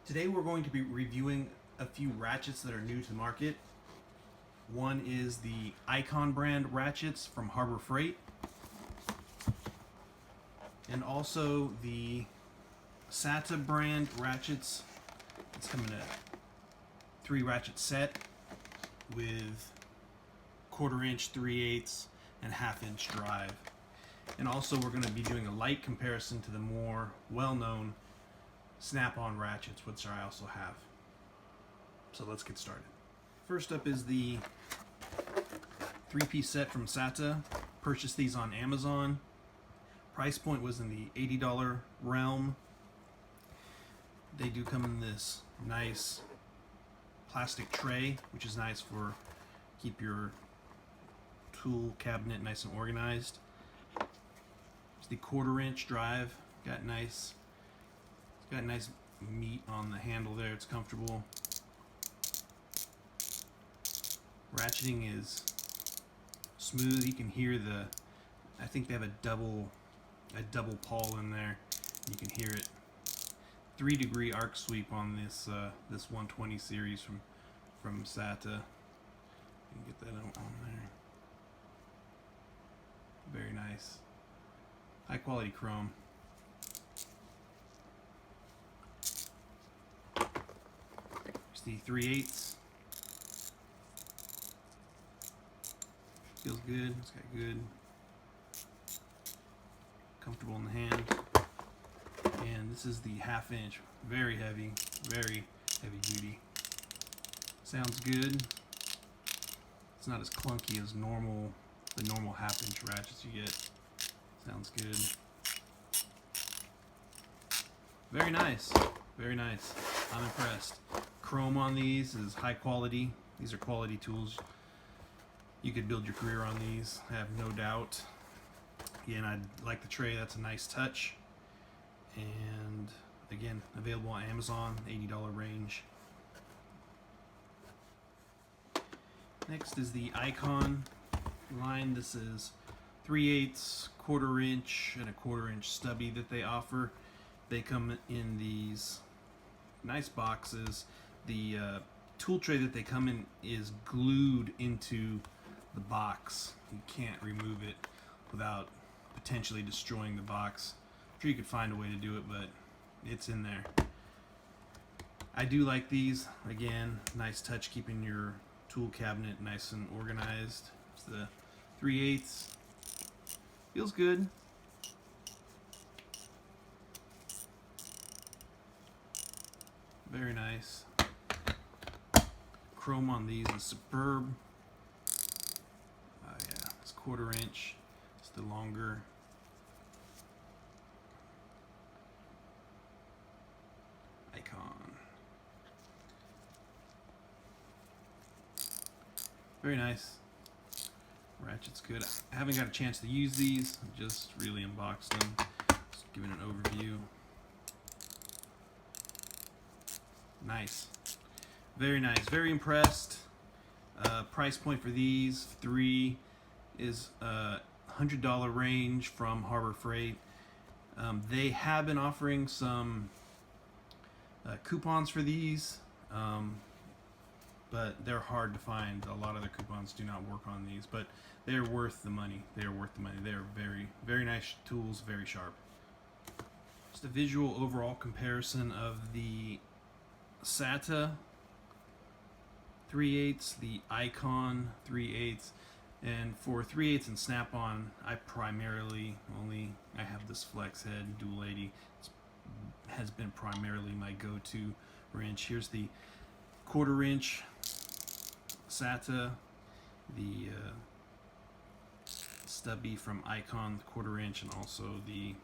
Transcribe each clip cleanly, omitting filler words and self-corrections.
Today we're going to be reviewing a few ratchets that are new to the market. One is the Icon brand ratchets from Harbor Freight, and also the SATA brand ratchets. It's coming in a 3 ratchet set with 1/4 inch, 3/8, and 1/2 inch drive. And also we're going to be doing a light comparison to the more well-known Snap-On ratchets, which I also have. So let's get started. First up is the 3-piece set from SATA. Purchased these on Amazon. Price point was in the $80 realm. They do come in this nice plastic tray, which is nice for keep your tool cabinet nice and organized. It's the 1/4 inch drive. Got nice meat on the handle there. It's comfortable. Ratcheting is smooth. You can hear I think they have a double pawl in there. You can hear it. 3-degree arc sweep on this 120 series from SATA. You can get that on there. Very nice. High quality chrome. The 3/8. Feels good. It's got good, comfortable in the hand. And this is the 1/2 inch. Very heavy duty. Sounds good. It's not as clunky as the normal 1/2 inch ratchets you get. Sounds good. Very nice. Very nice. I'm impressed. Chrome on these is high quality. These are quality tools. You could build your career on these, I have no doubt. Again, I like the tray. That's a nice touch. And again, available on Amazon, $80 range. Next is the Icon line. This is 3/8, 1/4 inch, and a 1/4 inch stubby that they offer. They come in these nice boxes. The tool tray that they come in is glued into the box. You can't remove it without potentially destroying the box. I'm sure you could find a way to do it, but it's in there. I do like these. Again, nice touch, keeping your tool cabinet nice and organized. It's the 3/8. Feels good. Very nice. Chrome on these is superb. Yeah, it's 1/4 inch. It's the longer. Icon. Very nice. Ratchet's good. I haven't got a chance to use these. I just really unboxed them. Just giving an overview. Nice. Very nice. Very impressed. Price point for these 3 is $100 range from Harbor Freight. They have been offering some coupons for these, but they're hard to find. A lot of their coupons do not work on these, but they're worth the money. They are worth the money. They are very nice tools, very sharp. Just a visual overall comparison of the SATA 3/8, the Icon 3/8, and for 3/8 and Snap-On, I have this flex head dual 80. It has been primarily my go-to wrench. Here's the 1/4 inch SATA, the stubby from Icon 1/4 inch, and also the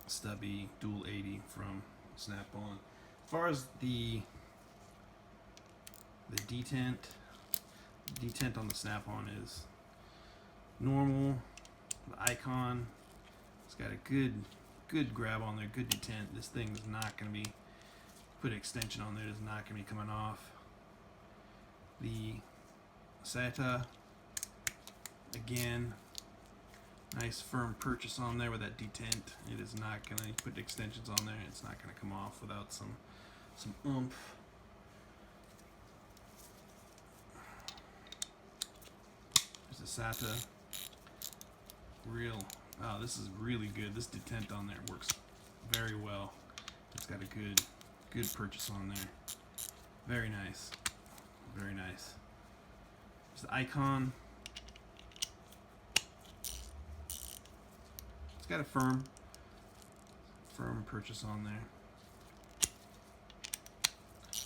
stubby dual 80 from Snap-On. As far as the detent on the Snap-On is normal. The Icon, it's got a good grab on there, good detent. This thing is not going to be, put an extension on there, it's not going to be coming off. The SATA, again, Nice firm purchase on there with that detent. It is not gonna, you put extensions on there, it's not gonna come off without some oomph. There's the SATA. Wow, this is really good. This detent on there works very well. It's got a good purchase on there. Very nice. Very nice. There's the icon. It's got a firm purchase on there.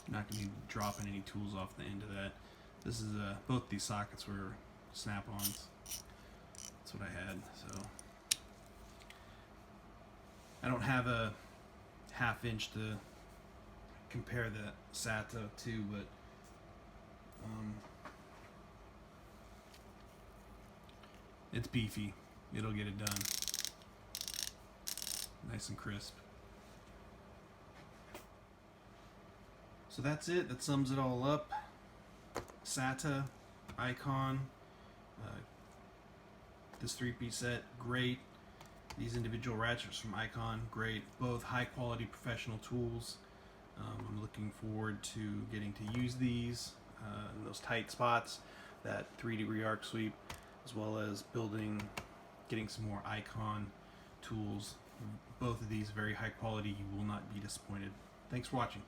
I'm not going to be dropping any tools off the end of that. This is both these sockets were Snap-ons. That's what I had. So I don't have a 1/2 inch to compare the SATA to, but it's beefy. It'll get it done. Nice and crisp. So that's it. That sums it all up. SATA, icon, this 3-piece set, great. These individual ratchets from Icon, great. Both high quality professional tools. I'm looking forward to getting to use these in those tight spots, that 3-degree arc sweep, as well as getting some more Icon tools. Both of these very high quality. You will not be disappointed. Thanks for watching.